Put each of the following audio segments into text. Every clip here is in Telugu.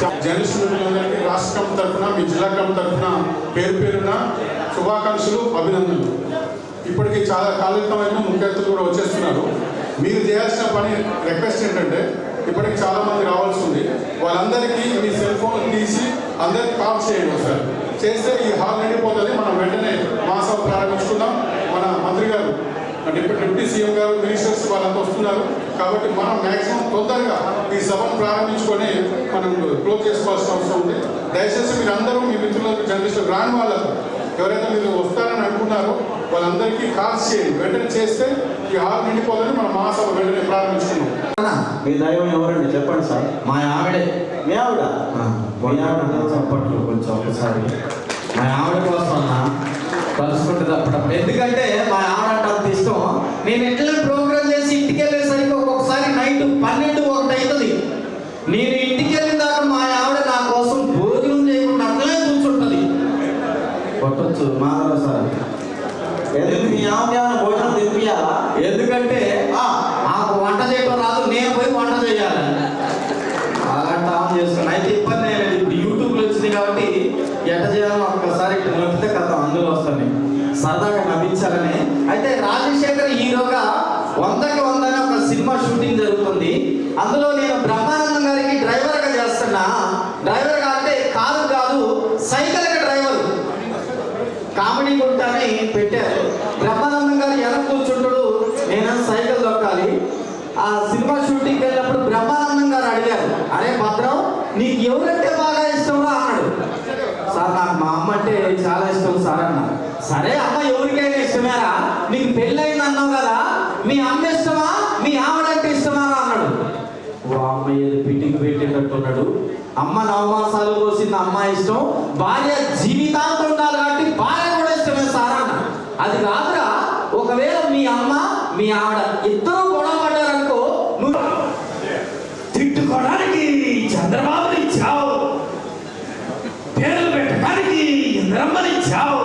జర్నలిస్టు మిత్రులందరికీ రాష్ట్ర కమిటీ తరఫున మీ జిల్లా కమిటీ తరఫున పేరు పేరున శుభాకాంక్షలు, అభినందనలు. ఇప్పటికీ చాలా కాలితమైన ముఖ్య అతిథులు కూడా వచ్చేస్తున్నారు. మీరు చేయాల్సిన పని రిక్వెస్ట్ ఏంటంటే, ఇప్పటికి చాలామంది రావాల్సి ఉంది. వాళ్ళందరికీ మీ సెల్ ఫోన్ తీసి అందరికి కాల్ చేయండి. ఒకసారి చేస్తే ఈ హాల్ నిండిపోతుంది. మనం వెంటనే మహాసభ ప్రారంభించుకుందాం. మన మంత్రి గారు, డిప్యూటీ సీఎం గారు, మినిస్టర్స్ వాళ్ళంతా వస్తున్నారు. కాబట్టి మనం మ్యాక్సిమం తొందరగా ఈ సభను ప్రారంభించుకొని మనం క్లోజ్ చేసుకోవాల్సిన అవసరం ఉంది. దయచేసి మీరు అందరూ మీ మిత్రులకు, జర్నలిస్టులకు, రాని వాళ్ళకు ఎవరైతే మీరు వస్తారని అనుకున్నారో వాళ్ళందరికీ కాల్స్ చేయండి. వెంటనే చేస్తే ఈ హాల్ నిండిపోదని మనం మహాసభ వెంటనే ప్రారంభించుకున్నాం. మీ దైవం ఎవరండి చెప్పండి సార్. మా ఆవిడే. మీ ఆవిడ? చెప్పట్లు కొంచెం ఒకసారి మా ఆవిడ కోసం అన్న కలుసుకుంటుంది అప్పుడప్పుడు. ఎందుకంటే మా ఆవిడ అంటే అంత ఇష్టం. నేను ఎట్లా ప్రోగ్రామ్ చేసి ఇంటికి వెళ్ళేసరికి ఒక్కొక్కసారి నైట్ 12, 1 అవుతుంది. నేను ఇంటికి వెళ్ళిన దాకా మా ఆవిడ నా కోసం భోజనం చేయకుండా అట్లనే కూర్చుంటుంది. కొట్టచ్చు మాధవ సార్. మీ ఆమె భోజనం తినిపించాలా? ఎందుకంటే నాకు వంట చేయడం రాదు, నేను పోయి వంట చేయాలి. అలాంటి ఆమె చేస్తున్నాను. అయితే ఇబ్బంది లేదు. ఇప్పుడు యూట్యూబ్లో వచ్చింది కాబట్టి ఎట్ట చేయాలని ఒక్కసారి ఇట్లా నొప్పితే కథ అందులో వస్తాను. సరదాగా నవ్వించాలని. అయితే రాజశేఖర్ హీరోగా 100కి 100 అనే ఒక సినిమా షూటింగ్ జరుగుతుంది. అందులో నేను బ్రహ్మానందం గారికి డ్రైవర్గా చేస్తున్నా. డ్రైవర్గా అంటే కారు కాదు, సైకిల్కి డ్రైవర్. కామెడీ గుంటని పెట్టారు. బ్రహ్మానందం గారు వెనక కూర్చుంటాడు, నేను సైకిల్ దొక్కాలి. ఆ సినిమా షూటింగ్కి వెళ్ళినప్పుడు బ్రహ్మానందం గారు అడిగారు, అరే భద్రం నీకు ఎవరంటే బాగా ఇష్టంలో అన్నాడు. సార్ నాకు మా అమ్మ అంటే చాలా ఇష్టం సార్ అన్న. సరే అమ్మ ఎవరికైనా ఇష్టమేరా, నీకు పెళ్ళయింది అన్నావు కదా, మీ అమ్మ ఇష్టమా మీ ఆవిడంటే ఇష్టమా అన్నాడు. ఓ అమ్మ ఏది పిటికి పెట్టేటట్టున్నాడు. అమ్మ 9 మాసాలు పోసింది, అమ్మ ఇష్టం. భార్య జీవితాంతం ఉండాలి కాబట్టి భార్య కూడా ఇష్టమే సార్ అన్న. అది కాదురా, ఒకవేళ మీ అమ్మ మీ ఆవిడ ఇద్దరు గొడవ పడ్డారనుకో, నువ్వు తిట్టుకోవడానికి చంద్రబాబుని ఇచ్చావు, పేర్లు పెట్టడానికి ఇంద్రమ్మని ఇచ్చావు,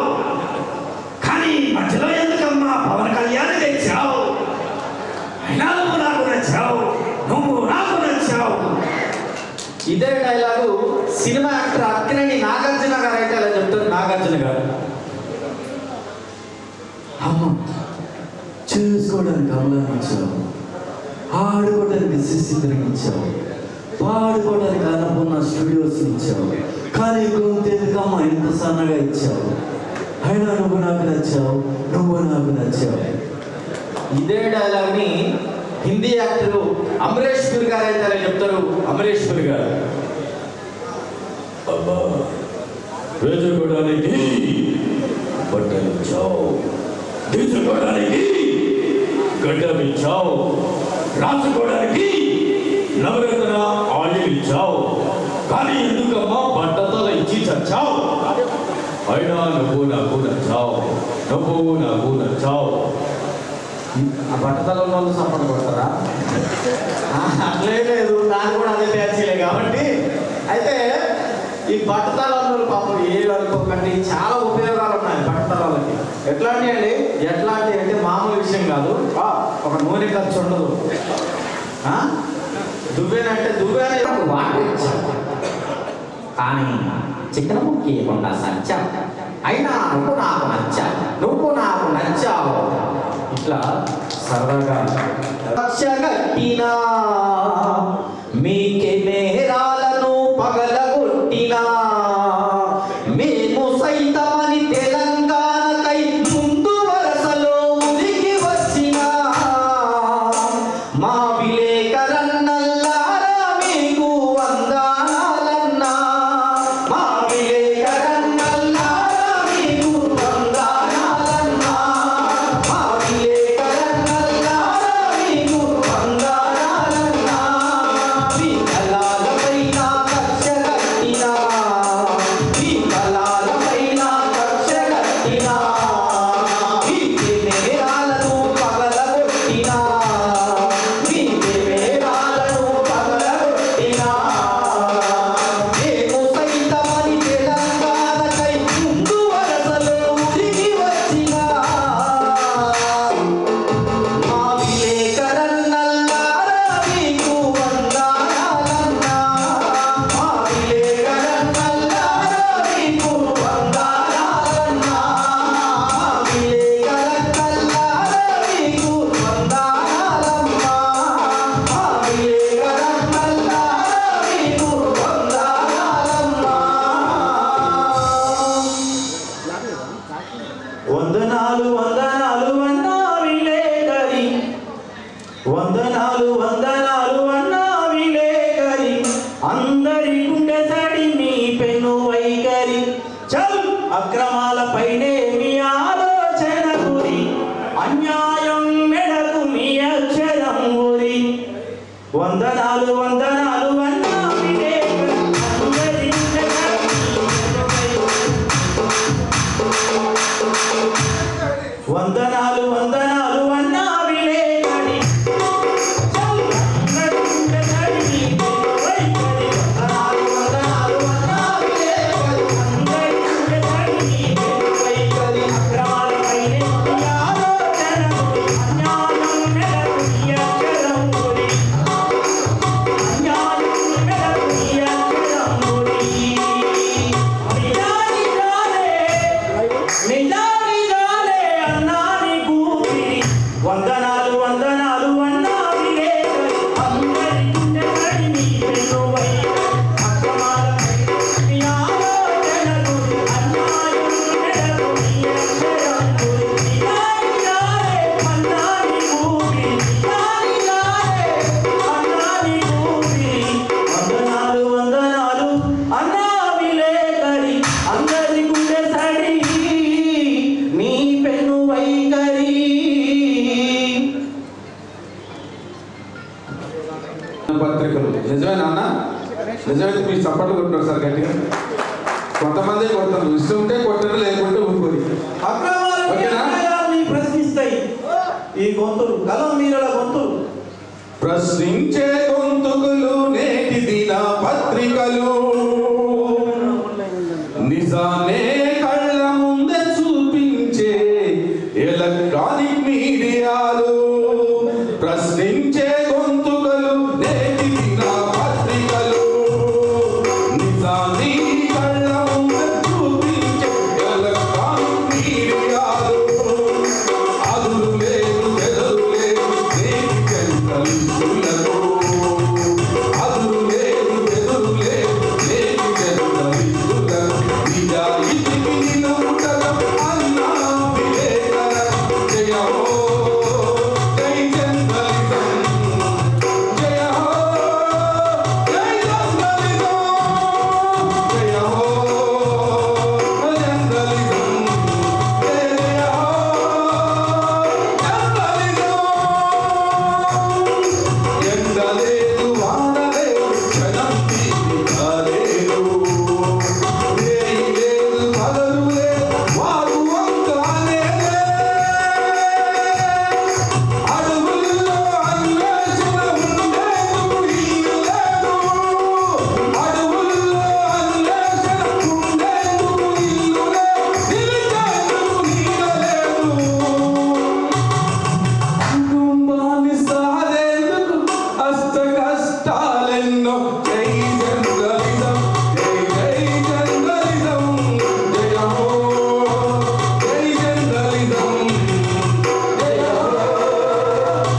కానీ మధ్యలో ఎందుకమ్మా పవన్ కళ్యాణ్ తెచ్చావు? అయినా నువ్వు నాకు నచ్చావు, నువ్వు నాకు నచ్చావు. ఇదే dialogue cinema actor Akkineni Nagarjuna గారు అయితే అలా చెప్తారు. నాగార్జున గారు, అమ్మ చూసుకోవడానికి అమలాన్ని ఇచ్చావు, ఆడుకోవడానికి సిసిద్రికి ఇచ్చావు, పాడుకోవడానికి అనుకున్న స్టూడియోస్ ఇచ్చావు, కానీ గొంతెందుకమ్మా ఇంత సన్నగా ఇచ్చావు, అయినా నువ్వు నాకు నచ్చావు, నువ్వు నాకు నచ్చావు. ఇదే డైలాగ్ని హిందీ యాక్టరు అమరేష్ పురి గారు అయితే అలా చెప్తారు. అమరేష్ పురి గారు, అబ్బా వేసుకోవడానికి బట్టలు ఇచ్చావు, తీసుకోవడానికి గడ్డం ఇచ్చావు, రాసుకోవడానికి నవరత్న ఆయిల్ ఇచ్చావు, కానీ ఎందుకమ్మా బట్టతల ఇచ్చి చచ్చావు? అయినా నువ్వు నాకు నచ్చావు, నువ్వు నాకు నచ్చావు. ఆ బట్టతల వాళ్ళు సపోర్ట్ కొడతారా? అట్లే లేదు, దాన్ని కూడా అదే తయారు కాబట్టి. అయితే ఈ బట్టతల పాపం ఏవి అనుకోకండి, చాలా ఉపయోగాలు ఉన్నాయి బట్టతలకి. ఎట్లాంటి అండి, ఎట్లాంటి అంటే మామూలు విషయం కాదు. ఒక నూనె ఖర్చు ఉండదు. దువ్వెనంటే దువ్వెన వాటర్ ఇచ్చావు, కానీ చికెన్ ముక్క ఇవ్వకుండా సచ్చా, అయినా నువ్వు నాకు నచ్చావు, నువ్వు నాకు నచ్చావు. ఇట్లా సరదాగా గట్టినా మీకే నేరాలను పగలగొట్టినా మేము సైతమని తెలంగాణకై ముందు వరసలో ఉరికి వచ్చిన మా విలేకరన్నల్లారా మీకు వందనాలన్నా, మా విలేకరన్నల్లారా మీకు వందనాలన్నా, మా విలేకరన్నల్లారా మీకు వందనాలన్నా. మీ కళలపైన కక్ష అందరి గుండె సడి మీ పెను వైఖరి చల్ అక్రమాలపైనే మీ ఆలోచన గురి అన్యాయం మెడకు మీ అక్షరం గురి వందనాలు వందనాలు అన్నా వివేకం అందరి గుండె సడి వందనాలు వందనాలు అన్నా వివేకని వందనాలు వందనాలు అన్నా వివేకని అందరి గుండె సడి మీ పెను వైఖరి అక్రమాలపైనే మీ ఆలోచన గురి అన్యాయం మెడకు మీ అక్షరం గురి నిజాని జాలే అన్నాని ఊపిరి నిజాని జాలే అన్నాని ఊపిరి వందనాలు వందనాలు అన్నా విలేకరి అందరి గుండె సడి మీ పెను వైఖరి. పత్రికలు నిజమేనా అన్న? నిజమైతే మీరు చప్పట్లు కొట్టారు సార్ గట్టిగా. కొంతమంది కొడతారు, ఇష్టం ఉంటే కొట్టరు, లేకుంటే ఊరుకోరు. అక్రమాలని ప్రశ్నిస్తాయి ఈ గొంతులు కలం మీరల గొంతులు. ప్రశ్నించే గొంతుకులు నేటి దిన పత్రికలు నిజానే కళ్ళ ముందే చూపించే ఎలక్ట్రానిక్ మీడియాలు. ప్రశ్నించే గొంతుకలు నేటి దిన పత్రికలు నిజాన్ని కళ్ళ ముందే చూపించే ఎలక్ట్రానిక్ మీడియాలు. అదురు లేదు ఎదురు లేదు నేటి జర్నలిస్టులకు. అదురు లేదు ఎదురు లేదు నేటి జర్నలిస్టులకు. నిజాయితీకి నిలువుటకు అన్నా వివేకన జయ హో జై జర్నలిజం. జయ హో జై జర్నలిజం. జయ హో జర్నలిజం. జయ హో జర్నలిజం. ఎండలేదు వానలేదు క్షణం తీరికాలేదు. రేయి లేదు పగలు లేదు వాగు వంక అనేదే. అడవుల్లో అన్వేషణ ఉండేందుకు ఇల్లు లేదు. అడవుల్లో అన్వేషణ ఉండేందుకు ఇల్లు లేదు. నిలిచేందుకు నీడ లేదు. కుటుంబాన్ని సాధేందుకు అష్ట కష్టాలెన్నో. జై జర్నలిజం. జై జై జర్నలిజం. జయ హో జై జర్నలిజం. జయ హో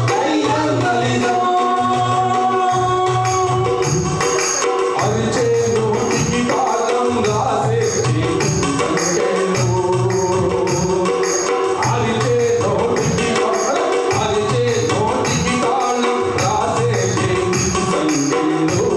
జై జర్నలిజం. అరిచే నోటికి కాలం రాసే సంఖ్యలు. అరిచే నోటికి అరిచే నోటికి కాలం రాసే సంఖ్యలు.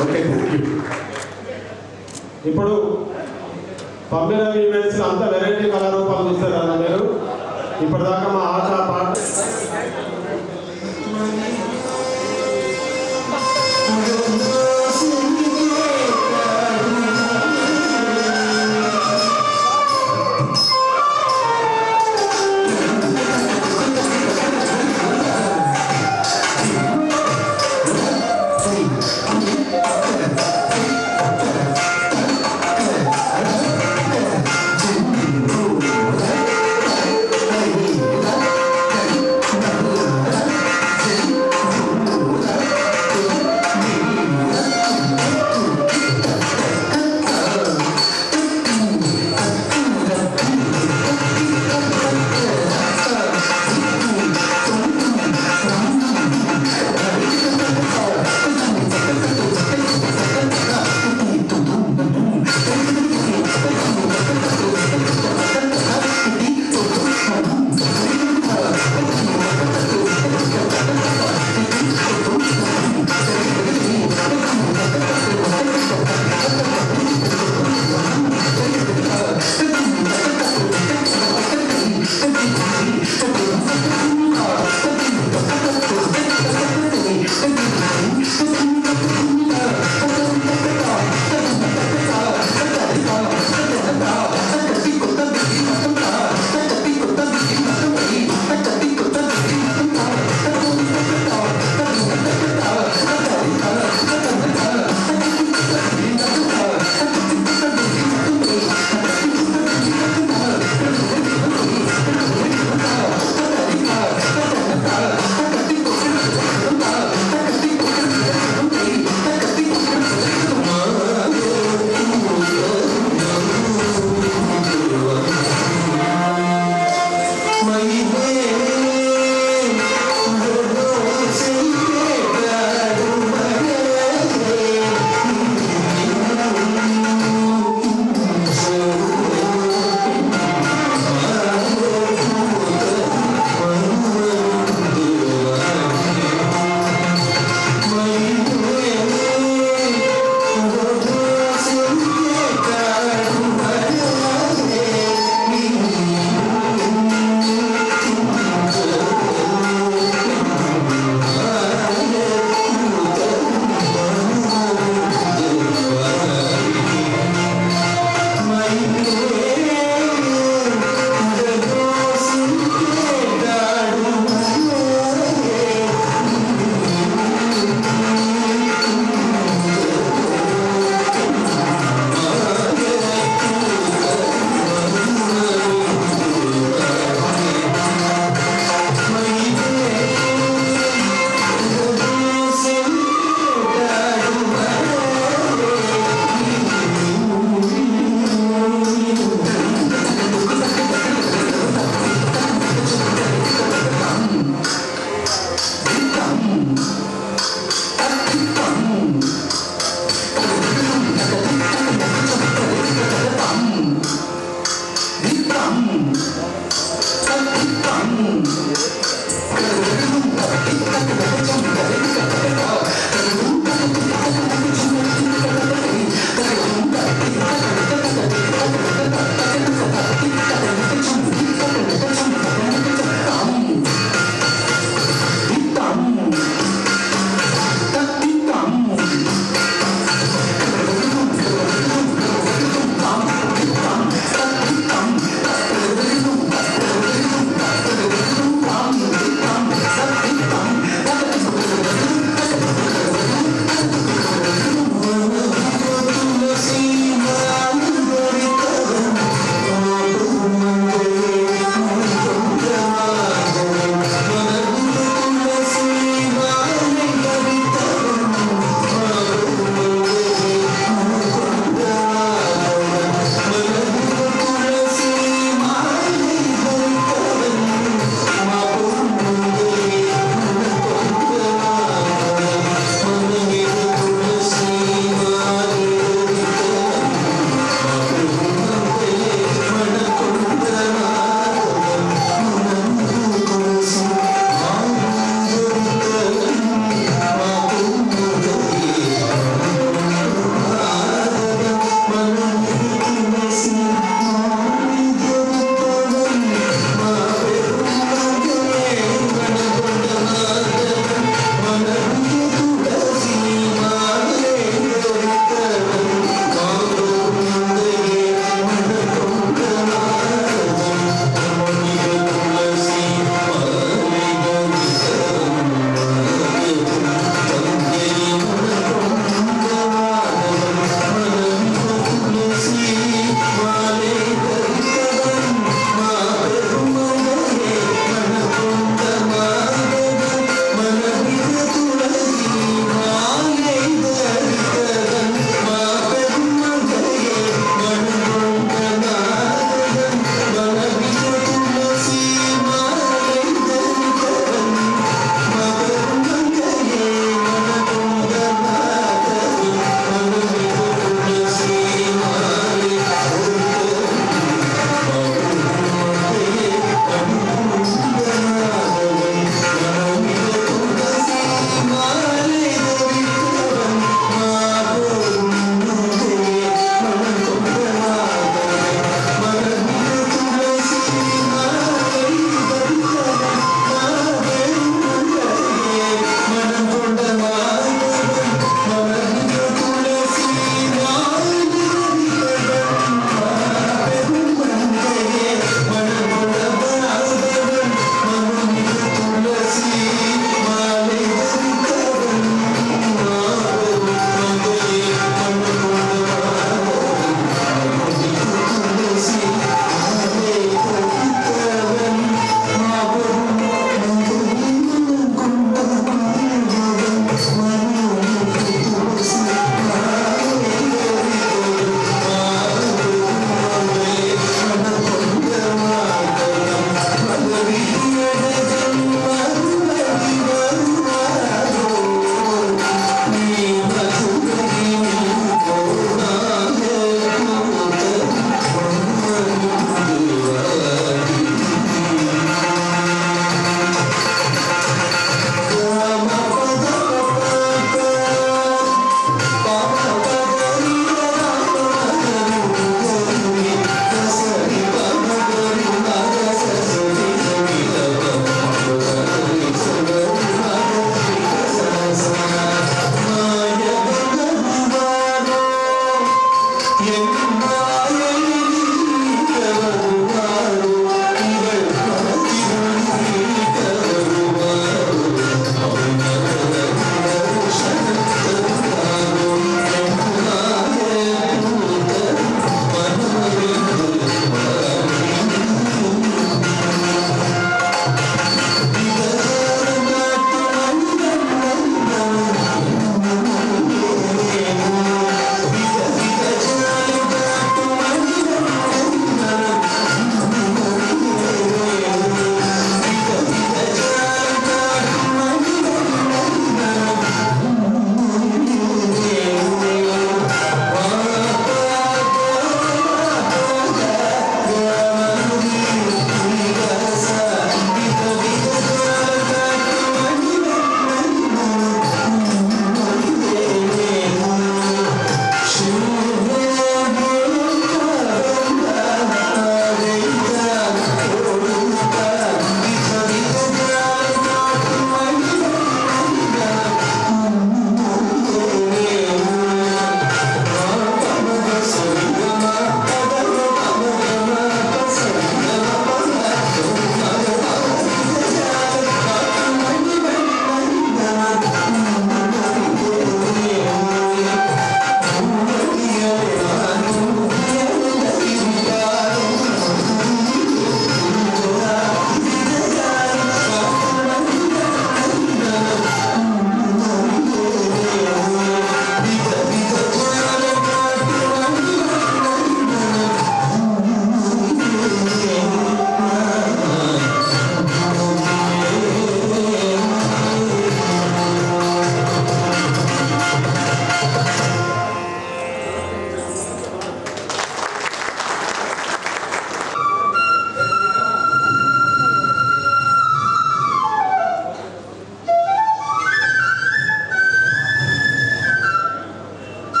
Okay, thank you. ఇప్పుడు పంపిన ఈవెంట్స్ అంత వెరైటీ కళారూపాలు చూస్తారు అన్న మీరు. ఇప్పటిదాకా మా ఆట పాట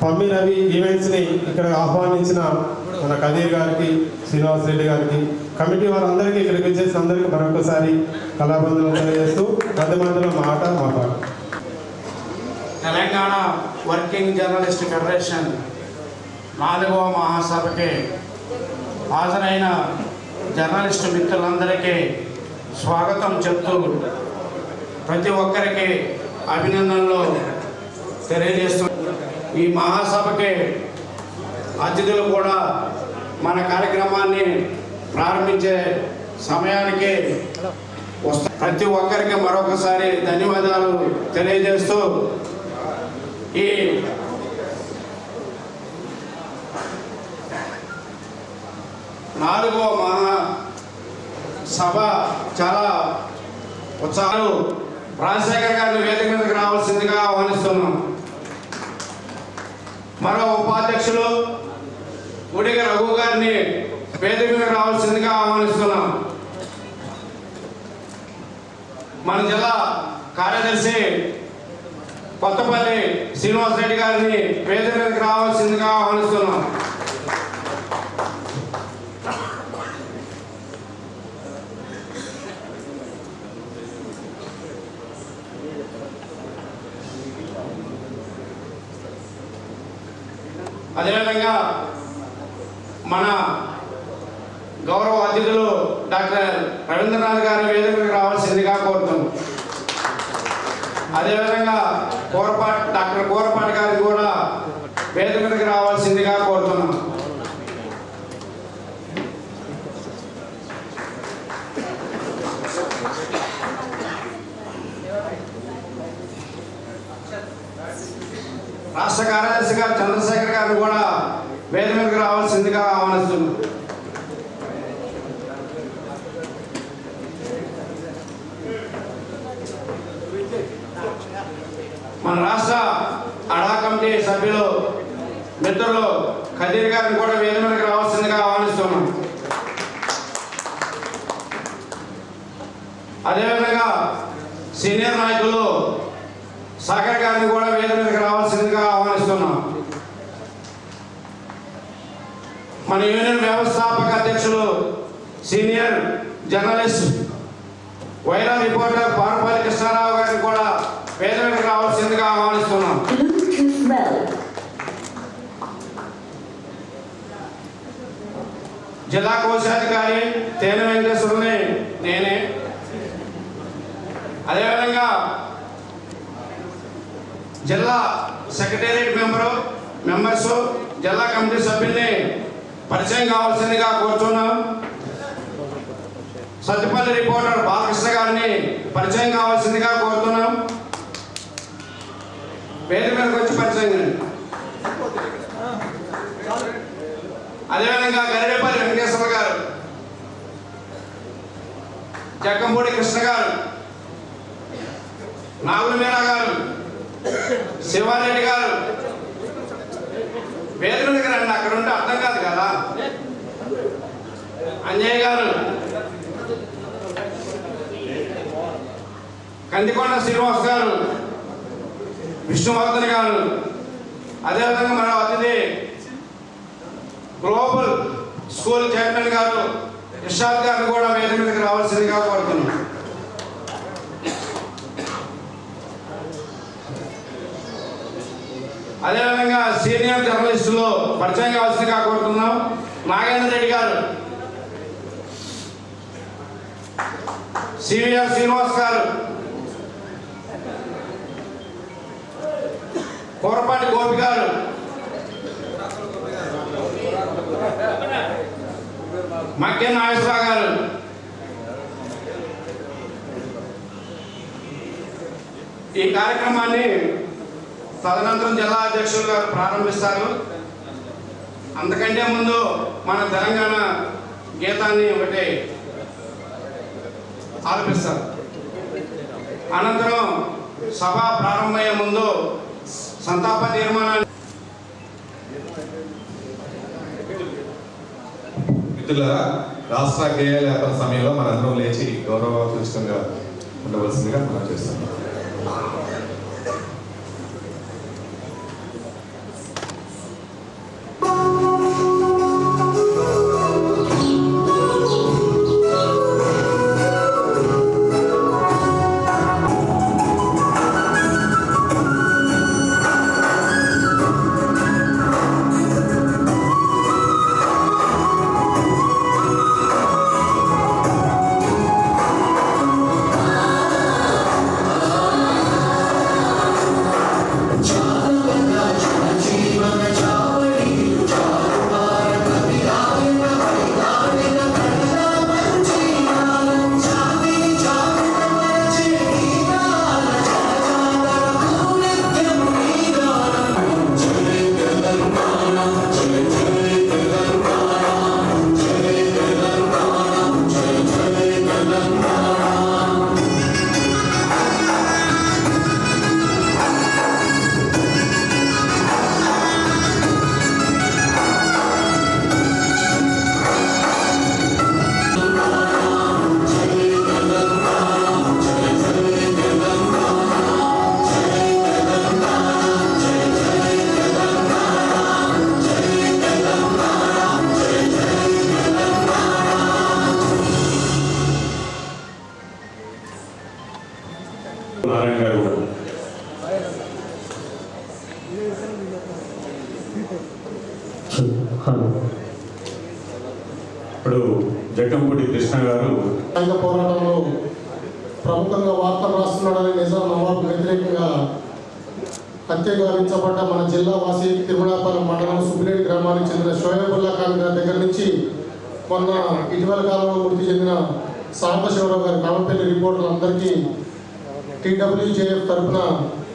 పమ్మి రవి ఈవెంట్స్ని ఇక్కడ ఆహ్వానించిన మన కదీర్ గారికి, శ్రీనివాస్ రెడ్డి గారికి, కమిటీ వారందరికీ ఇక్కడికి వచ్చేసిన అందరికీ మరొకసారి కళాబంధులు తెలియజేస్తూ మధ్య మా పాట తెలంగాణ వర్కింగ్ జర్నలిస్ట్ ఫెడరేషన్ 4వ మహాసభకి హాజరైన జర్నలిస్టు మిత్రులందరికీ స్వాగతం చెప్తూ ప్రతి ఒక్కరికి అభినందనలు తెలియజేస్తూ ఈ మహాసభకి అతిథులు కూడా మన కార్యక్రమాన్ని ప్రారంభించే సమయానికి ప్రతి ఒక్కరికి మరొకసారి ధన్యవాదాలు తెలియజేస్తూ ఈ నాలుగో మహాసభ చాలా ఉత్సాహాలు రాజశేఖర్ గారిని వేదిక మీదకి రావాల్సిందిగా ఆహ్వానిస్తున్నాం. మరో ఉపాధ్యక్షులు గుడిగ రఘు గారిని వేదిక మీదకి రావాల్సిందిగా ఆహ్వానిస్తున్నాం. మన జిల్లా కార్యదర్శి కొత్తపల్లి శ్రీనివాస్ రెడ్డి గారిని వేదిక మీదకి రావాల్సిందిగా ఆహ్వానిస్తున్నాం. అదేవిధంగా మన గౌరవ అతిథులు డాక్టర్ రవీంద్రనాథ్ గారి వేదికకు రావాల్సిందిగా కోరుతున్నాం. అదేవిధంగా డాక్టర్ కోరపాటి గారికి కూడా వేదికకు రావాల్సిందిగా కోరుతున్నాం. రాష్ట్ర కార్యదర్శిగా చంద్రశేఖర్ గారిని కూడా వేదిక మీదకి రావాల్సిందిగా ఆహ్వానిస్తున్నాం. మన రాష్ట్ర అడా కమిటీ సభ్యులు మిత్రులు ఖదీర్ గారిని కూడా వేదిక మీదకి రావాల్సిందిగా ఆహ్వానిస్తున్నాం. అదేవిధంగా సీనియర్ నాయకులు సాగర్ గారిని కూడా వేదిక మీదకి రావాల్సిందిగా ఆహ్వానిస్తున్నాం. మన యూనియన్ వ్యవస్థాపక అధ్యక్షులు senior journalist Wyra reporter Parupalli Krishnarao గారిని కూడా వేదిక మీదకి రావాల్సిందిగా ఆహ్వానిస్తున్నాం. జిల్లా కోశాధికారి తేనె వెంకటేశ్వరుని నేనే. అదేవిధంగా జిల్లా సెక్రటేరియట్ మెంబర్స్ జిల్లా కమిటీ సభ్యుల్ని పరిచయం కావాల్సిందిగా కోరుతున్నాం. సత్యపల్లి రిపోర్టర్ బాలకృష్ణ గారిని పరిచయం కావాల్సిందిగా కోరుతున్నాం. వేదిక మీదకి వచ్చి పరిచయం చేయండి. అదేవిధంగా గరిడేపల్లి వెంకటేశ్వర గారు, జక్కంపూడి కృష్ణ గారు, నాగుల మీరా గారు, శివారెడ్డి గారు వేదిక మీదకి రండి. అక్కడ ఉంటే అర్థం కాదు కదా. అంజయ్య గారు, కందికొండ శ్రీనివాస్ గారు, విష్ణువర్ధన్ గారు, అదేవిధంగా మరో అతిథి గ్లోబల్ స్కూల్ చైర్మన్ గారు ఇషాద్ గారిని కూడా వేదిక మీదకి రావాల్సిందిగా కోరుతున్నాం. అదేవిధంగా సీనియర్ జర్నలిస్టులు పరిచయం కావాల్సిందిగా కోరుతున్నాం. నాగేంద్ర రెడ్డి గారు, సివిఆర్ శ్రీనివాస్ గారు, కోరపాటి గోపి గారు, మక్కే నాగేశ్వరరావు గారు, ఈ కార్యక్రమాన్ని తదనంతరం జిల్లా అధ్యక్షులు గారు ప్రారంభిస్తారు. అంతకంటే ముందు మన తెలంగాణ గీతాన్ని ఒకటి ఆలపిస్తారు. అనంతరం సభ ప్రారంభమయ్యే ముందు సంతాప తీర్మానాన్ని మిత్రులారా, రాష్ట్ర గేయాల యాత్ర సమయంలో మనందరం లేచి గౌరవ సూచకంగా ఉండవలసిందిగా మనం చేస్తున్నాం. నారాయణ గారు కూడా ఇప్పుడు జగ్గంపూడి కృష్ణ గారు సాయుధ పోరాటంలో ప్రముఖంగా వార్తలు రాస్తున్నాడని నిజాం నవాబు వ్యతిరేకంగా హత్య గావించబడ్డ మన జిల్లా వాసి తిరుమలాపురం మండలం సుబ్బిరెడ్డి గ్రామానికి చెందిన షోయబుల్లా ఖాన్ గారి దగ్గర నుంచి మొన్న ఇటీవల కాలంలో మృతి చెందిన సాంబశివరావు గారి కామపల్లి రిపోర్టర్లందరికీ టీడబ్ల్యూజేఎఫ్ తరఫున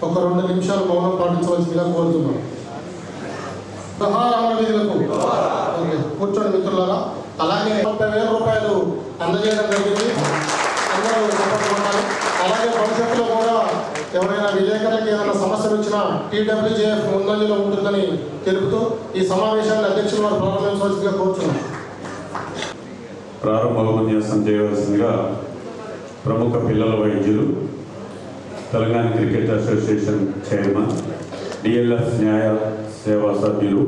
ఒక 2 నిమిషాలు మౌనం పాటించవలసిందిగా కోరుతున్నాం. వీధులకు కూర్చోండి మిత్రులారా. అలాగే 30,000 రూపాయలు అందజేయడం జరిగింది. అందరూ చెప్పాలి. అలాగే భవిష్యత్తులో కూడా ఎవరైనా విలేకరులకు ఏదైనా సమస్యలు వచ్చినా టీడబ్ల్యూజేఎఫ్ ముందంజలో ఉంటుందని తెలుపుతూ ఈ సమావేశాన్ని అధ్యక్షులు వారు ప్రారంభించవలసిందిగా కోరుతున్నాం. ప్రారంభోపన్యాసం చేయవలసిందిగా ప్రముఖ పిల్లల వైద్యులు, Telangana cricket association chairman, DLF న్యాయ సేవా సభ్యులు,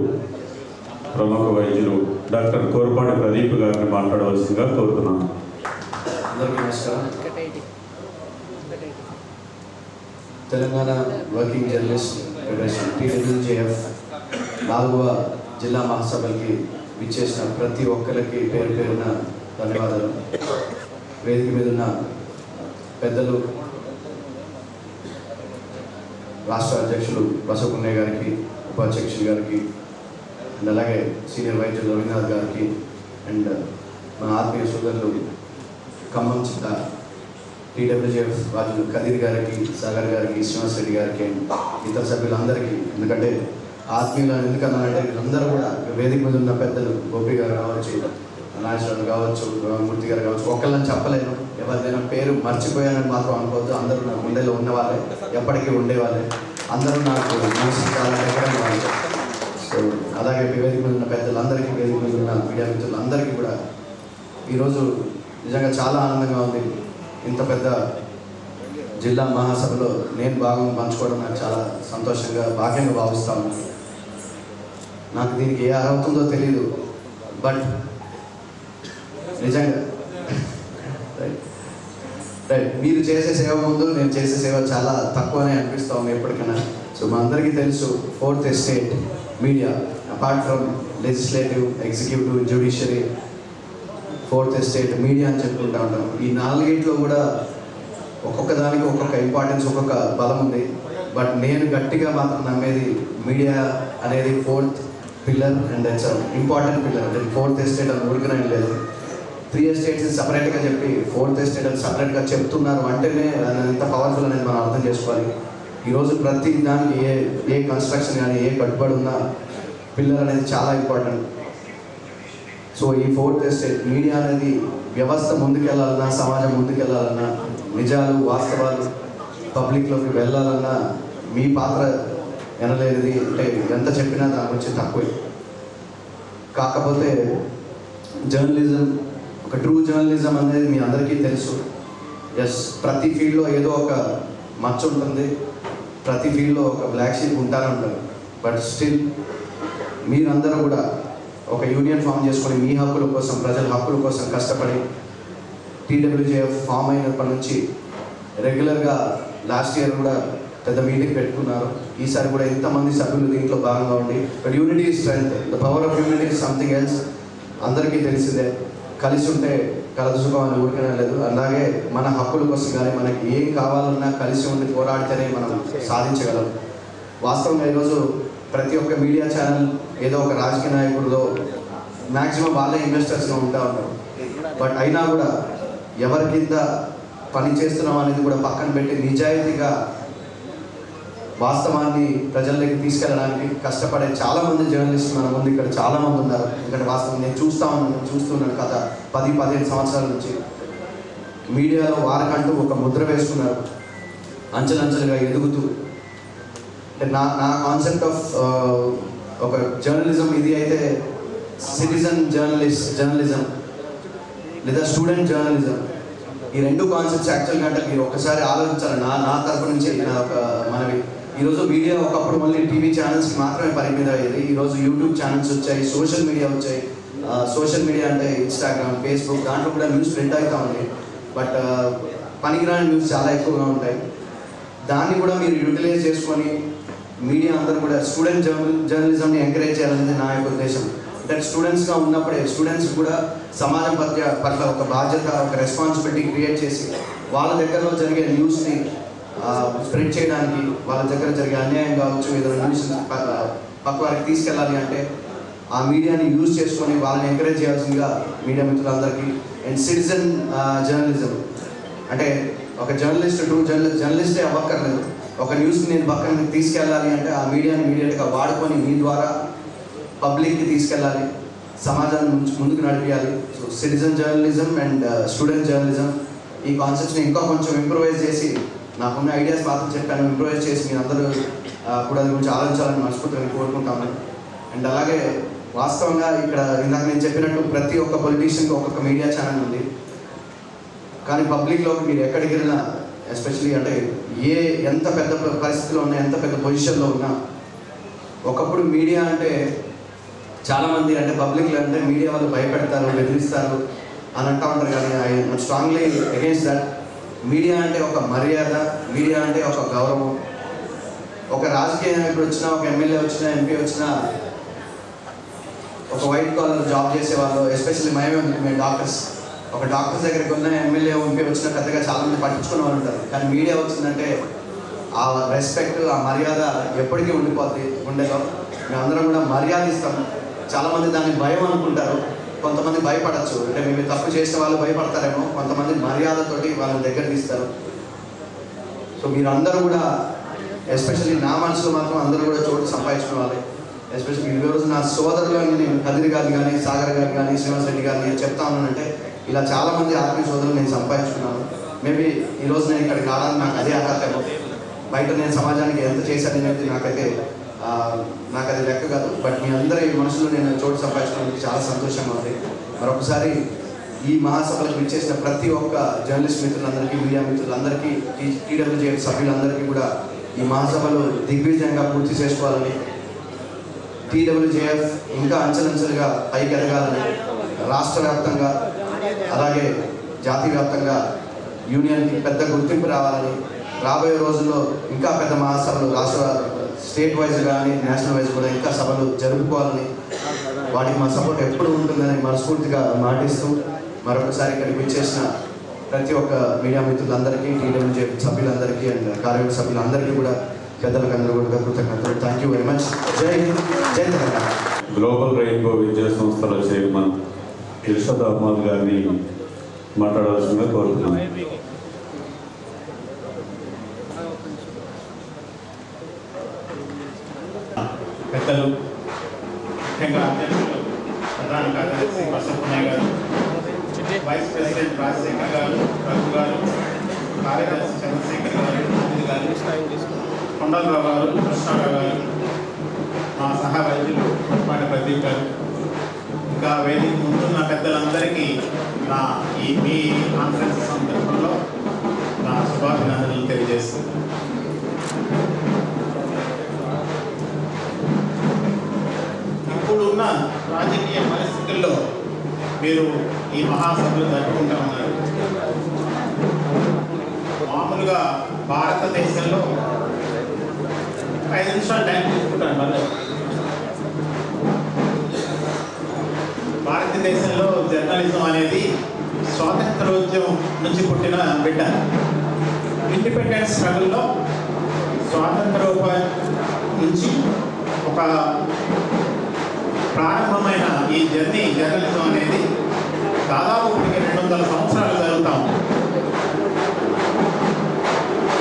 ప్రముఖ వైద్యులు డాక్టర్ కోరపాటి ప్రదీప్ గారిని మాట్లాడవలసిందిగా కోరుతున్నాను. అందరికీ నమస్కారం. Telangana working journalist federation TWJF 4వ జిల్లా మహాసభలకి విచ్చేసిన ప్రతి ఒక్కరికి పేరు పేరున ధన్యవాదాలు. వేదిక మీద ఉన్న పెద్దలు, రాష్ట్ర అధ్యక్షులు బసవపున్నయ్య గారికి, ఉపాధ్యక్షులు గారికి, అండ్ అలాగే సీనియర్ వైద్యులు రవీంద్రనాథ్ గారికి, అండ్ మన ఆత్మీయ సోదరులు ఖమ్మం జిల్లా టీడబ్ల్యూజేఎఫ్ రాజులు కదీర్ గారికి, సాగర్ గారికి, శ్రీనివాస్ రెడ్డి గారికి, ఇతర సభ్యులందరికీ, ఎందుకంటే ఆత్మీయులు ఎందుకన్నారంటే వీళ్ళందరూ కూడా వేదిక మీద ఉన్న పెద్దలు, గోపి గారు కావచ్చు, నాగేశ్వరరావు కావచ్చు, మూర్తి గారు కావచ్చు, ఒక్కళ్ళని చెప్పలేను. ఎవరిదైనా పేరు మర్చిపోయానని మాత్రం అనుకోవద్దు. అందరూ నా గుండెలో ఉన్నవాళ్ళే, ఎప్పటికీ ఉండేవాళ్ళే. అందరూ నాకు మనసు చాలా ఎక్కడైన వాళ్ళు. సో అలాగే వేదిక మీద ఉన్న పెద్దలందరికీ, వేదిక మీద ఉన్న మీడియా మిత్రులందరికీ కూడా ఈరోజు నిజంగా చాలా ఆనందంగా ఉంది. ఇంత పెద్ద జిల్లా మహాసభలో నేను భాగం పంచుకోవడం నాకు చాలా సంతోషంగా, భాగ్యంగా భావిస్తాను. నాకు దీనికి ఏ అర్హత ఉందో తెలియదు, బట్ నిజంగా రైట్ మీరు చేసే సేవ ముందు నేను చేసే సేవ చాలా తక్కువనే అనిపిస్తూ ఉంది ఎప్పటికైనా. సో మా అందరికీ తెలుసు, 4th estate media apart from legislative, executive, judiciary, 4th estate media అని చెప్పుకుంటూ ఉంటాం. ఈ 4గిట్లో కూడా ఒక్కొక్క దానికి ఒక్కొక్క ఇంపార్టెన్స్, ఒక్కొక్క బలం ఉంది. బట్ నేను గట్టిగా మాత్రం నమ్మేది మీడియా అనేది 4th pillar and it's important pillar. అంటే 4th ఎస్టేట్ అని ఊరికనే లేదు. 3 ఎస్టేట్స్ సపరేట్గా చెప్పి 4th ఎస్టేట్ అని సపరేట్గా చెప్తున్నారు అంటేనే ఎంత పవర్ఫుల్ అనేది మనం అర్థం చేసుకోవాలి. ఈరోజు ప్రతి దానికి ఏ కన్స్ట్రక్షన్ కానీ ఏ కట్టుబడి ఉన్న పిల్లర్ అనేది చాలా ఇంపార్టెంట్. సో ఈ 4th ఎస్టేట్ మీడియా అనేది వ్యవస్థ ముందుకెళ్ళాలన్నా, సమాజం ముందుకెళ్ళాలన్నా, నిజాలు, వాస్తవాలు పబ్లిక్లోకి వెళ్ళాలన్నా మీ పాత్ర ఎనలేనిది. అంటే ఎంత చెప్పినా దాని గురించి తక్కువే. కాకపోతే జర్నలిజం, ఒక ట్రూ జర్నలిజం అనేది మీ అందరికీ తెలుసు. ఎస్, ప్రతి ఫీల్డ్లో ఏదో ఒక మచ్చ ఉంటుంది, ప్రతి ఫీల్డ్లో ఒక బ్లాక్ షీప్ ఉంటానే ఉంటుంది. బట్ స్టిల్ మీరందరూ కూడా ఒక యూనియన్ ఫామ్ చేసుకొని మీ హక్కుల కోసం, ప్రజల హక్కుల కోసం కష్టపడి టీడబ్ల్యూజేఎఫ్ ఫామ్ అయినప్పటి నుంచి రెగ్యులర్గా లాస్ట్ ఇయర్ కూడా పెద్ద మీటింగ్ పెట్టుకున్నారు. ఈసారి కూడా ఇంతమంది సభ్యులు దీంట్లో భాగంగా ఉండి, but unity is strength, the power of unity is something else. అందరికీ తెలిసిందే, కలిసి ఉంటే కలదుసుకో అని ఊరికనే లేదు. అలాగే మన హక్కుల కోసం కానీ మనకి ఏం కావాలన్నా కలిసి ఉండి పోరాడితేనే మనం సాధించగలం. వాస్తవంగా ఈరోజు ప్రతి ఒక్క మీడియా ఛానల్ ఏదో ఒక రాజకీయ నాయకుడిలో మ్యాక్సిమం వాళ్ళే ఇన్వెస్టర్స్గా ఉంటా ఉంటారు. బట్ అయినా కూడా ఎవరి కింద పని చేస్తున్నాం అనేది కూడా పక్కన పెట్టి నిజాయితీగా వాస్తవాన్ని ప్రజల్లోకి తీసుకెళ్ళడానికి కష్టపడే చాలామంది జర్నలిస్టులు మన ముందు ఇక్కడ చాలామంది ఉన్నారు. ఎందుకంటే వాస్తవం నేను చూస్తున్నాను గత 10-15 సంవత్సరాల నుంచి మీడియాలో వారికంటూ ఒక ముద్ర వేసుకున్నారు, అంచెలంచెలుగా ఎదుగుతూ. అంటే నా కాన్సెప్ట్ ఆఫ్ ఒక జర్నలిజం ఇది అయితే సిటిజన్ జర్నలిజం లేదా స్టూడెంట్ జర్నలిజం, ఈ రెండు కాన్సెప్ట్స్ యాక్చువల్గా అంటే మీరు ఒక్కసారి ఆలోచించాలి. నా తరపు నుంచి నా ఒక మనవి. ఈరోజు మీడియా ఒకప్పుడు మళ్ళీ టీవీ ఛానల్స్కి మాత్రమే పరిమితం అయ్యేది. ఈరోజు యూట్యూబ్ ఛానల్స్ వచ్చాయి, సోషల్ మీడియా వచ్చాయి. సోషల్ మీడియా అంటే ఇన్స్టాగ్రామ్, ఫేస్బుక్, దాంట్లో కూడా న్యూస్ ప్రింట్ అవుతూ ఉంది. బట్ పనికిరాని న్యూస్ చాలా ఎక్కువగా ఉంటాయి. దాన్ని కూడా మీరు యూటిలైజ్ చేసుకొని మీడియా అందరూ కూడా స్టూడెంట్ జర్నలిజంని ఎంకరేజ్ చేయాలనేది నా యొక్క ఉద్దేశం. అంటే స్టూడెంట్స్గా ఉన్నప్పుడే స్టూడెంట్స్ కూడా సమాజం పట్ల ఒక బాధ్యత, ఒక రెస్పాన్సిబిలిటీ క్రియేట్ చేసి వాళ్ళ దగ్గరలో జరిగే న్యూస్ని స్ప్రెడ్ చేయడానికి, వాళ్ళ దగ్గర జరిగే అన్యాయం కావచ్చు, ఏదైనా న్యూస్ పక్క వారికి తీసుకెళ్ళాలి అంటే ఆ మీడియాని యూజ్ చేసుకొని వాళ్ళని ఎంకరేజ్ చేయాల్సిందిగా మీడియా మిత్రులందరికీ. అండ్ సిటిజన్ జర్నలిజం అంటే ఒక జర్నలిస్టే అవ్వక్కర్లేదు. ఒక న్యూస్ని నేను పక్కన తీసుకెళ్ళాలి అంటే ఆ మీడియాని ఇమీడియట్గా వాడుకొని మీ ద్వారా పబ్లిక్కి తీసుకెళ్ళాలి, సమాజాన్ని ముందుకు నడిపించాలి. So citizen journalism and student journalism ఈ కాన్సెప్ట్స్ని ఇంకా కొంచెం ఇంప్రూవైజ్ చేసి, నాకున్న ఐడియాస్ మాత్రం చెప్పాను, ఇంప్రూవైజ్ చేసి మీరు అందరూ కూడా దాని గురించి ఆలోచించాలని మనస్ఫూర్తిగా కోరుకుంటాను. అండ్ అలాగే వాస్తవంగా ఇక్కడ ఇందాక నేను చెప్పినట్టు ప్రతి ఒక్క పొలిటీషియన్కి ఒక్కొక్క మీడియా ఛానల్ ఉంది. కానీ పబ్లిక్లోకి మీరు ఎక్కడికి వెళ్ళినా, ఎస్పెషలీ అంటే ఎంత పెద్ద పరిస్థితిలో ఉన్నా, ఎంత పెద్ద పొజిషన్లో ఉన్నా, ఒకప్పుడు మీడియా అంటే చాలామంది అంటే పబ్లిక్లో అంటే మీడియా వాళ్ళు భయపెడతారు, బెదిరిస్తారు అని అంటూ ఉంటారు. కానీ I strongly against that. Media అంటే ఒక మర్యాద, మీడియా అంటే ఒక గౌరవం. ఒక రాజకీయ నాయకుడు వచ్చినా, ఒక ఎమ్మెల్యే వచ్చినా, ఎంపీ వచ్చినా, ఒక వైట్ కాలర్ జాబ్ చేసే వాళ్ళు, ఎస్పెషల్లీ మేము డాక్టర్స్, ఒక డాక్టర్స్ దగ్గరికి ఉన్న ఎమ్మెల్యే, ఎంపీ వచ్చినా పెద్దగా చాలామంది పట్టించుకునే వాళ్ళు ఉంటారు. కానీ మీడియా వచ్చిందంటే ఆ రెస్పెక్ట్, ఆ మర్యాద ఎప్పటికీ ఉండేదో మేమందరం కూడా మర్యాద ఇస్తాం. చాలామంది దాన్ని భయం అనుకుంటారు, కొంతమంది భయపడచ్చు. అంటే మేము తప్పు చేసిన వాళ్ళు భయపడతారేమో, కొంతమంది మర్యాదతోటి వాళ్ళని దగ్గర తీస్తారు. సో మీరందరూ కూడా ఎస్పెషల్లీ నా మనసులో మాత్రం అందరూ కూడా చోటు సంపాదించుకోవాలి. ఎస్పెషల్లీ ఈరోజు నా సోదరులు అని నేను కదిరి గారు కానీ, సాగర్ గారు కానీ, శ్రీనివాస్ రెడ్డి గారు నేను చెప్తా ఉన్నానంటే ఇలా చాలామంది ఆత్మీయ సోదరులు నేను సంపాదించుకున్నాను. మేబీ ఈరోజు నేను ఇక్కడికి రావడానికి నాకు అదే అర్హతేమో. బయట నేను సమాజానికి ఎంత చేశాననేది నాకు అది లెక్క కాదు. బట్ మీ అందరి మనసులో నేను చోటు సంపాదించుకోవడానికి చాలా సంతోషంగా ఉంది. మరొకసారి ఈ మహాసభలకు విచ్చేసిన ప్రతి ఒక్క జర్నలిస్ట్ మిత్రులందరికీ, మీడియా మిత్రులందరికీ, టీడబ్ల్యూజేఎఫ్ సభ్యులందరికీ కూడా ఈ మహాసభలు దిగ్విజయంగా పూర్తి చేసుకోవాలని, టీడబ్ల్యూజేఎఫ్ ఇంకా అంచెలంచెలుగా పైకి ఎదగాలని, రాష్ట్ర వ్యాప్తంగా అలాగే జాతీయ వ్యాప్తంగా యూనియన్కి పెద్ద గుర్తింపు రావాలని, రాబోయే రోజుల్లో ఇంకా పెద్ద మహాసభలు రాష్ట్ర స్టేట్ వైజ్ కానీ నేషనల్ వైజ్ కూడా ఇంకా సభలు జరుపుకోవాలని, వాటికి మా సపోర్ట్ ఎప్పుడు ఉంటుందని మనస్ఫూర్తిగా మాటిస్తూ మరొకసారి ఇక్కడికి విచ్చేసిన ప్రతి ఒక్క మీడియా మిత్రులందరికీ, టీడబ్ల్యూజే సభ్యులందరికీ అండ్ కార్యవర్గ సభ్యులందరికీ కూడా పెద్దలకు అందరూ కూడా కృతజ్ఞతలు. Thank you very much. జై హింద్, జై తెలంగాణ. గ్లోబల్ రెయిన్బో విద్యా సంస్థల చైర్మన్ ఇర్షద్ అహ్మద్ గారిని మాట్లాడాల్సిందిగా కోరుతున్నాను. పెద్దలు, ముఖ్యంగా అధ్యక్షులు ప్రధాన కార్యదర్శి వసంతనాయ్ గారు, వైస్ ప్రెసిడెంట్ రాజశేఖర్ గారు, రఘు గారు, కార్యదర్శి చంద్రశేఖర్ గారు, అనిల్ గారు, కొండలరావు గారు, కృష్ణారావు గారు, మా సహా వైద్యులు పుట్టిపాటి ప్రదీప్ గారు, ఇంకా వేదిక ముందున్న పెద్దలందరికీ మీ కాన్ఫరెన్స్ సందర్భంలో నా శుభాభినందనలు తెలియజేస్తున్నాను. ఇప్పుడున్న రాజకీయ పరిస్థితుల్లో మీరు ఈ మహాసభలు జరుపుకుంటూ ఉన్నారు. మామూలుగా భారతదేశంలో 5 నిమిషాలు టైం తీసుకుంటాను. మళ్ళీ భారతదేశంలో జర్నలిజం అనేది స్వాతంత్రోద్యమం నుంచి పుట్టిన బిడ్డ. ఇండిపెండెన్స్ స్ట్రగుల్లో స్వాతంత్రోపాయం నుంచి ఒక ప్రారంభమైన ఈ జర్నలిజం అనేది దాదాపు 200 సంవత్సరాలు జరుగుతాం.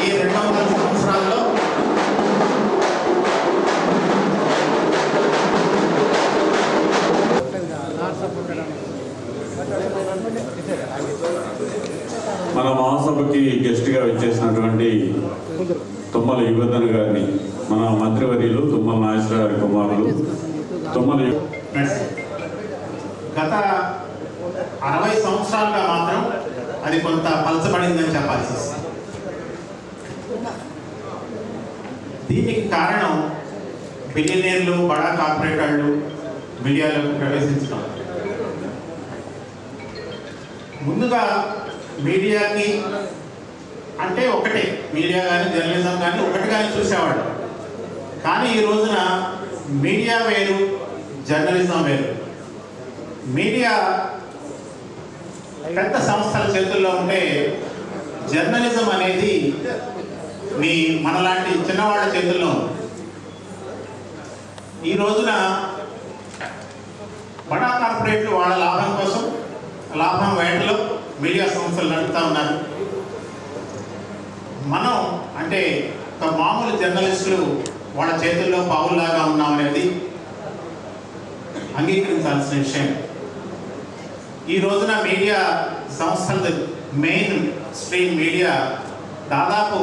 ఈ 200 సంవత్సరాల్లో మహాసభకి గెస్ట్గా వచ్చేసినటువంటి తుమ్మల యుగధన్ గారిని మన మంత్రివర్యులు తుమ్మల నాగేశ్వర గారి కుమారులు గత 60 సంవత్సరాలుగా మాత్రం అది కొంత పలచబడిందని చెప్పాల్సి వస్తుంది. దీనికి కారణం బిలియనీర్లు బడా కార్పొరేటర్లు మీడియాలోకి ప్రవేశించడం. ముందుగా మీడియాకి అంటే ఒకటే, మీడియా కానీ జర్నలిజం కానీ ఒకటి కానీ చూసేవాడు. కానీ ఈ రోజున మీడియా వేరు, జర్నలిజం వేరు. మీడియా పెద్ద సంస్థల చేతుల్లో ఉంటే జర్నలిజం అనేది మనలాంటి చిన్నవాళ్ళ చేతుల్లో ఉంది. ఈ రోజున బడా కార్పొరేట్లు వాళ్ళ లాభం కోసం లాభం వేటలో మీడియా సంస్థలు నడుపుతూ ఉన్నారు. మనం అంటే ఒక మామూలు జర్నలిస్టులు వాళ్ళ చేతుల్లో పావుల్లాగా ఉన్నాం అనేది అంగీకరించాల్సిన విషయం. ఈ రోజున మీడియా సంస్థల మెయిన్ స్ట్రీమ్ మీడియా దాదాపు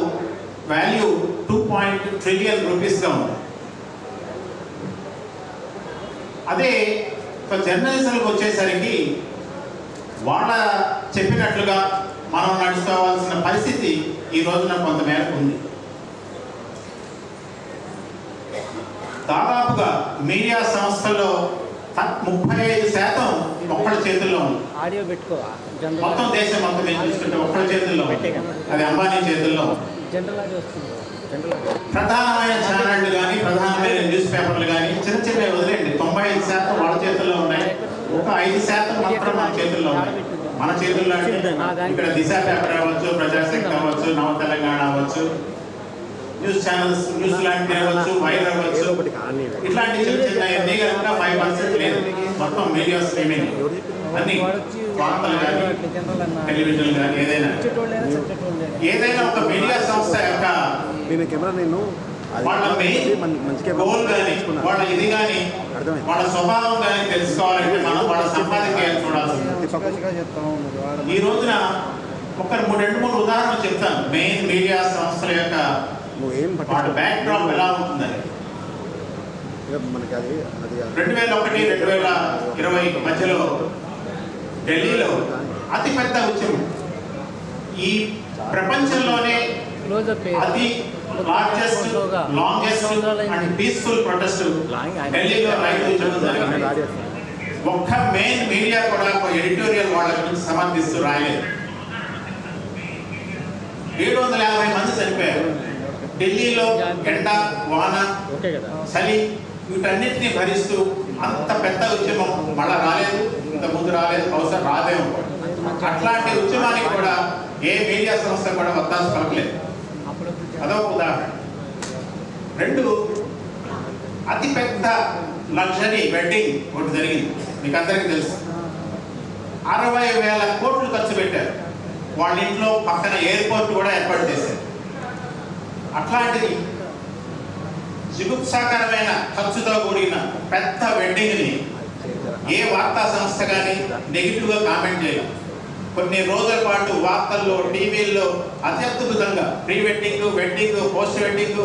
వాల్యూ 2 ట్రిలియన్ రూపీస్గా ఉంది. అదే ఒక జర్నలిజంకి వచ్చేసరికి వాళ్ళ చెప్పినట్లుగా మనం నడుచుకోవాల్సిన పరిస్థితి ఈ రోజున కొంతమేరకు ఉంది. దాదాపుగా మీడియా సంస్థల్లో 35% ఒక్కళ్ళ చేతుల్లో ఉంది. మొత్తం దేశం మొత్తం మేము చూసుకుంటే ఒక్కళ్ళ చేతుల్లో, అది అంబానీ చేతుల్లో. ప్రధానమైన ఛానళ్ళు కానీ ప్రధానమైన న్యూస్ పేపర్లు కానీ చిన్న చిన్నవి వదిలేండి, 95% వాళ్ళ చేతుల్లో ఉన్నాయి. ఒక 5% మాత్రం మన చేతుల్లో ఉన్నాయి. మన చేతుల్లో ఇక్కడ దిశ పేపర్ అవ్వచ్చు, ప్రజాశక్తి అవ్వచ్చు, నవ తెలంగాణ అవ్వచ్చు, న్యూస్ ఛానల్స్ న్యూస్ లాంటివి అవ్వచ్చు, వైర్ అవ్వచ్చు, ఇట్లాంటి చిన్న చిన్న ఎన్ని కనుక 5% లేదు. మొత్తం మీడియా స్ట్రీమింగ్ అన్ని వార్తలు కానీ టెలివిజన్ కానీ ఏదైనా ఒక మీడియా సంస్థ యొక్క వాళ్ళ మెయిన్ గోల్ కానీ వాళ్ళ ఇది కానీ వాళ్ళ స్వభావం కానీ తెలుసుకోవాలంటే మనం వాళ్ళ సంపాదకీయాలు చూడాల్సింది. ఈ రోజున ఒక 2-3 ఉదాహరణలు చెప్తాను. మెయిన్ మీడియా సంస్థల యొక్క వాళ్ళ బ్యాక్ డ్రాప్ ఎలా ఉంటుందని. 2001-2020 మధ్యలో ఢిల్లీలో అతిపెద్ద ఉద్యమం, ఈ ప్రపంచంలోనే అతి largest longest and peaceful protest ఢిల్లీలో రైతు ఉద్యమం జరిగింది. ఒక్క మెయిన్ మీడియా కూడా ఒక ఎడిటోరియల్ వాళ్ళ గురించి సమర్థిస్తూ రాయలేదు. 750 మంది చనిపోయారు. ఢిల్లీలో ఎండ, వాన, చలి వీటన్నిటిని భరిస్తూ అంత పెద్ద ఉద్యమం మళ్ళా రాలేదు, ఇంత ముందు రాలేదు, బహుశా రాదేమో. అట్లాంటి ఉద్యమానికి కూడా ఏ మీడియా సంస్థ కూడా వత్తాసు పలకలేదు. అదొక ఉదాహరణ. 2, అతిపెద్ద లగ్జరీ వెడ్డింగ్ ఒకటి జరిగింది, మీకు అందరికీ తెలుసు. 60,000 కోట్లు ఖర్చు పెట్టారు. వాళ్ళ ఇంట్లో పక్కన ఎయిర్పోర్ట్ కూడా ఏర్పాటు చేశారు. అట్లాంటిది జిగుప్సాకరమైన ఖర్చుతో కూడిన పెద్ద వెడ్డింగ్ని ఏ వార్తా సంస్థ కానీ నెగిటివ్గా కామెంట్ చేయలేదు. కొన్ని రోజుల పాటు వార్తల్లో, టీవీల్లో అత్యద్భుతంగా pre wedding, wedding, post wedding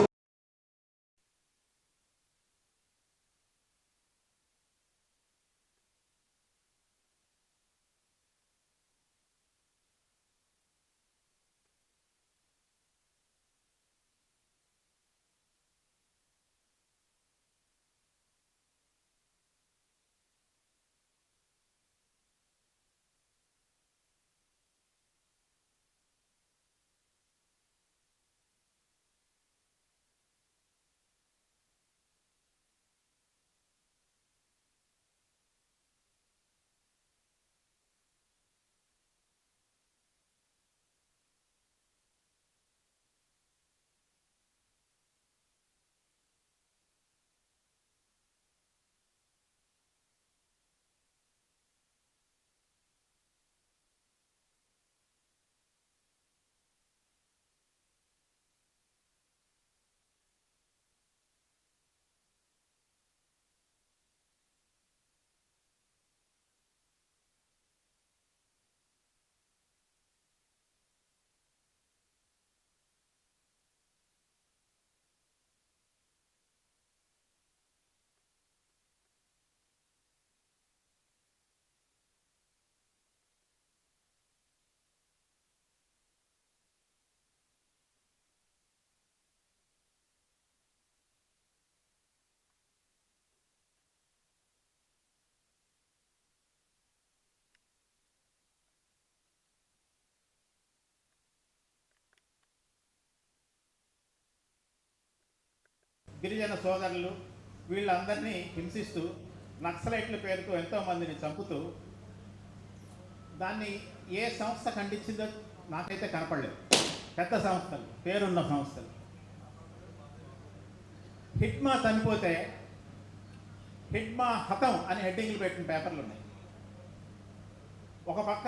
గిరిజన సోదరులు వీళ్ళందరినీ హింసిస్తూ నక్సలైట్ల పేరుతో ఎంతోమందిని చంపుతూ దాన్ని ఏ సంస్థ ఖండించిందో నాకైతే కనపడలేదు. పెద్ద సంస్థలు, పేరున్న సంస్థలు. హిట్మా చనిపోతే హిట్మా హతం అని హెడ్డింగ్లు పెట్టిన పేపర్లు ఉన్నాయి. ఒక పక్క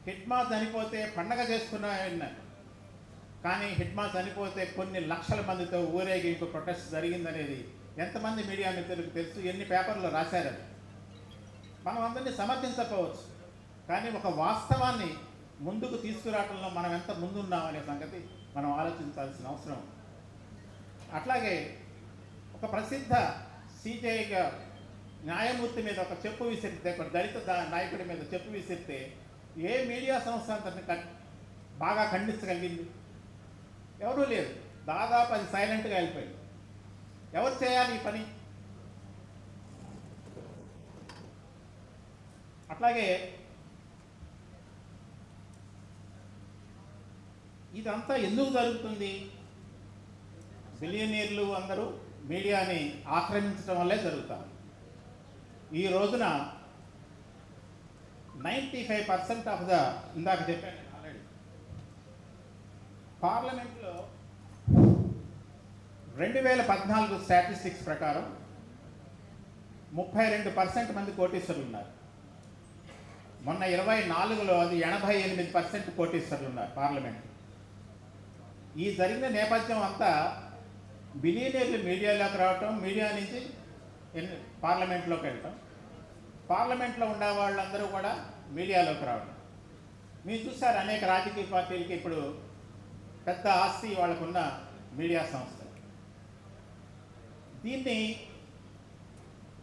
హిట్మా చనిపోతే పండగ చేసుకున్నాయన్నారు, కానీ హిట్మా చనిపోతే కొన్ని లక్షల మందితో ఊరేగింపు ప్రొటెస్ట్ జరిగిందనేది ఎంతమంది మీడియా మిత్రులకు తెలుసు, ఎన్ని పేపర్లు రాశారని. మనం అందరినీ సమర్థించకపోవచ్చు, కానీ ఒక వాస్తవాన్ని ముందుకు తీసుకురావడంలో మనం ఎంత ముందున్నామనే సంగతి మనం ఆలోచించాల్సిన అవసరం. అట్లాగే ఒక ప్రసిద్ధ సిజేఐగా న్యాయమూర్తి మీద ఒక చెప్పు విసిరితే, ఒక దళిత నాయకుడి మీద చెప్పు విసిరితే ఏ మీడియా సంస్థ అంతని బాగా ఖండించగలిగింది? ఎవరూ లేదు. దాదాపు అది సైలెంట్గా వెళ్ళిపోయింది. ఎవరు చేయాలి ఈ పని? అట్లాగే ఇదంతా ఎందుకు జరుగుతుంది? బిలియనీర్లు అందరూ మీడియాని ఆక్రమించడం వల్లే జరుగుతారు. ఈ రోజున 95% ఆఫ్ ద, ఇందాక చెప్పాను ఆల్రెడీ, పార్లమెంట్లో 2014 స్టాటిస్టిక్స్ ప్రకారం 32% మంది కోటీశ్వరులు ఉన్నారు. మొన్న 24లో అది 88% కోటీశ్వరులు ఉన్నారు పార్లమెంట్. ఈ జరిగిన నేపథ్యం అంతా బిలియనీర్లు మీడియాలోకి రావటం, మీడియా నుంచి పార్లమెంట్లోకి వెళ్ళటం, పార్లమెంట్లో ఉండే వాళ్ళందరూ కూడా మీడియాలోకి రావడం. మీరు చూసారు అనేక రాజకీయ పార్టీలకి ఇప్పుడు పెద్ద ఆస్తి వాళ్ళకున్న మీడియా సంస్థ. దీన్ని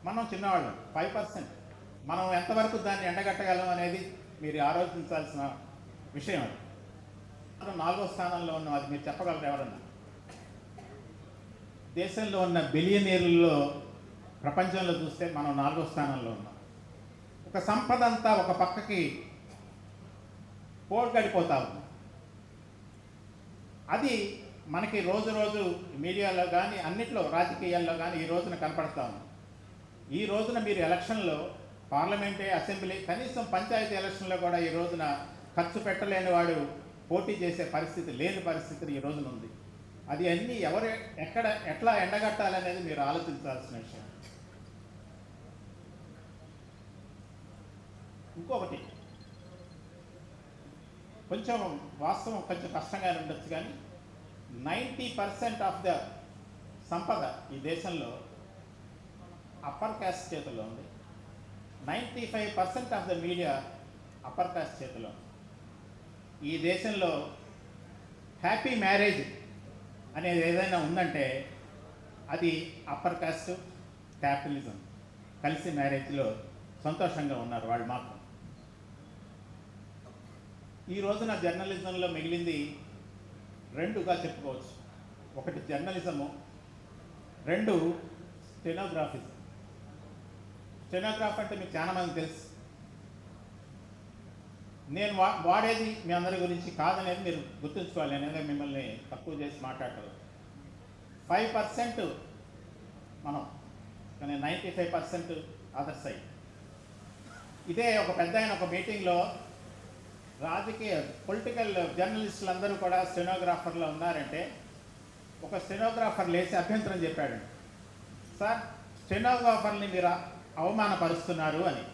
మనం చిన్నవాళ్ళం 5%, మనం ఎంతవరకు దాన్ని ఎండగట్టగలం అనేది మీరు ఆలోచించాల్సిన విషయం. మనం 4వ స్థానంలో ఉన్నాం, అది మీరు చెప్పగలరు ఎవరన్నా? దేశంలో ఉన్న బిలియనీర్లలో ప్రపంచంలో చూస్తే మనం 4వ స్థానంలో ఉన్నాం. ఒక సంపద అంతా ఒక పక్కకి పోగడిపోతా ఉంది. అది మనకి రోజు రోజు మీడియాలో కానీ అన్నిట్లో రాజకీయాల్లో కానీ ఈ రోజున కనపడతా ఉంది. ఈ రోజున మీరు ఎలక్షన్లో పార్లమెంటే, అసెంబ్లీ, కనీసం పంచాయతీ ఎలక్షన్లో కూడా ఈ రోజున ఖర్చు పెట్టలేని వాడు పోటీ చేసే పరిస్థితి లేని పరిస్థితి ఈ రోజున ఉంది. అది అన్నీ ఎవరు ఎట్లా ఎండగట్టాలనేది మీరు ఆలోచించాల్సిన విషయం. ఇంకొకటి కొంచెం వాస్తవం కొంచెం కష్టంగానే ఉండొచ్చు, కానీ 90% ఆఫ్ ద సంపద ఈ దేశంలో అప్పర్ కాస్ట్ చేతిలో ఉంది. 95% of the media upper caste చేతిలో ఉంది. ఈ దేశంలో హ్యాపీ మ్యారేజ్ అనేది ఏదైనా ఉందంటే అది అప్పర్ కాస్ట్ క్యాపిటలిజం కలిసి మ్యారేజ్లో సంతోషంగా ఉన్నారు వాళ్ళు మాత్రం. ఈ రోజున జర్నలిజంలో మిగిలింది 2గా చెప్పుకోవచ్చు. ఒకటి జర్నలిజము, 2 స్టెనోగ్రాఫిజం. స్టెనోగ్రాఫ్ అంటే మీకు చాలా మంది తెలుసు. నేను వాడేది మీ అందరి గురించి కాదనేది మీరు గుర్తుంచుకోవాలి. నేనేదో మిమ్మల్ని తక్కువ చేసి మాట్లాడతాను. 5% మనం, కానీ 95% అదర్ సైడ్. ఇదే ఒక పెద్ద ఆయన ఒక మీటింగ్లో రాజకీయ పొలిటికల్ జర్నలిస్టులు అందరూ కూడా స్టెనోగ్రాఫర్లో ఉన్నారంటే ఒక స్టెనోగ్రాఫర్ లేచి అభ్యంతరం చెప్పాడండి, సార్ స్టెనోగ్రాఫర్ని మీరు అవమానపరుస్తున్నారు అని.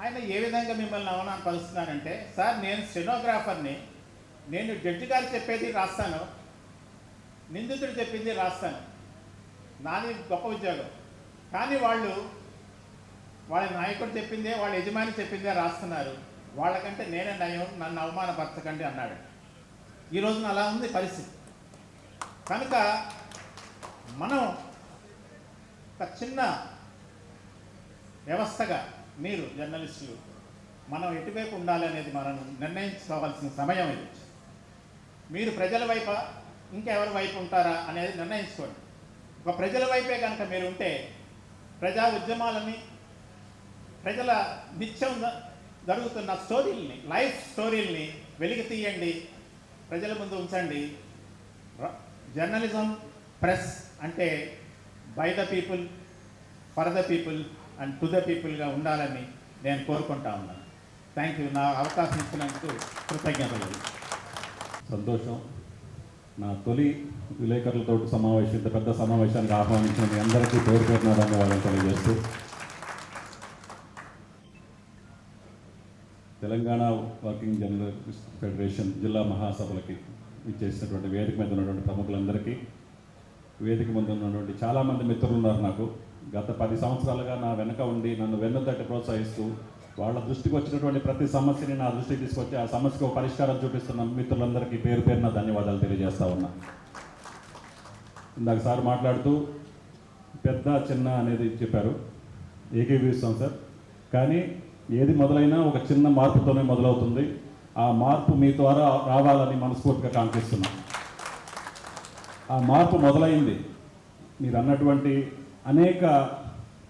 ఆయన ఏ విధంగా మిమ్మల్ని అవమానపరుస్తున్నారంటే, సార్ నేను స్టెనోగ్రాఫర్ని, నేను జడ్జి గారు చెప్పేది రాస్తాను, నిందితుడు చెప్పింది రాస్తాను, నాది గొప్ప ఉద్యోగం. కానీ వాళ్ళ నాయకుడు చెప్పిందే, వాళ్ళ యజమాని చెప్పిందే రాస్తున్నారు, వాళ్ళకంటే నేనే నయం, నన్ను అవమానపరచకండి అన్నాడు. ఈ రోజున అలా ఉంది పరిస్థితి. కనుక మనం ఒక చిన్న వ్యవస్థగా మీరు జర్నలిస్టులు మనం ఎటువైపు ఉండాలనేది మనం నిర్ణయించుకోవాల్సిన సమయం ఇది. మీరు ప్రజల వైపా ఇంకెవరి వైపు ఉంటారా అనేది నిర్ణయించుకోండి. ఒక ప్రజల వైపే కనుక మీరు ఉంటే ప్రజా ఉద్యమాలని, ప్రజల నిత్యం జరుగుతున్న స్టోరీల్ని, లైఫ్ స్టోరీల్ని వెలికి తీయండి, ప్రజల ముందు ఉంచండి. జర్నలిజం ప్రెస్ అంటే by the people, for the people and to the పీపుల్గా ఉండాలని నేను కోరుకుంటా ఉన్నాను. Thank you. నా అవకాశం ఇచ్చినందుకు కృతజ్ఞతలు. సంతోషం. నా తొలి విలేకరులతో సమావేశం, ఇంత పెద్ద సమావేశానికి ఆహ్వానించిన మీ అందరికీ పేరు పేరున ధన్యవాదాలు తెలియజేస్తూ, తెలంగాణ వర్కింగ్ జర్నలిస్ట్ ఫెడరేషన్ జిల్లా మహాసభలకి ఇచ్చేసినటువంటి వేదిక మీద ఉన్నటువంటి ప్రముఖులందరికీ, వేదిక ముందు ఉన్నటువంటి చాలామంది మిత్రులు ఉన్నారు నాకు. గత 10 సంవత్సరాలుగా నా వెనక ఉండి నన్ను వెన్నుతట్టి ప్రోత్సహిస్తూ వాళ్ళ దృష్టికి వచ్చినటువంటి ప్రతి సమస్యని నా దృష్టికి తీసుకొచ్చి ఆ సమస్యకు ఒక పరిష్కారం చూపిస్తున్న మిత్రులందరికీ పేరు పేరున ధన్యవాదాలు తెలియజేస్తా ఉన్నా. ఇందాక సార్ మాట్లాడుతూ పెద్ద చిన్న అనేది చెప్పారు, ఏకీభవిస్తాం సార్. కానీ ఏది మొదలైనా ఒక చిన్న మార్పుతోనే మొదలవుతుంది. ఆ మార్పు మీ ద్వారా రావాలని మనస్ఫూర్తిగా కాంక్షిస్తున్నాం. ఆ మార్పు మొదలైంది. మీరు అన్నటువంటి అనేక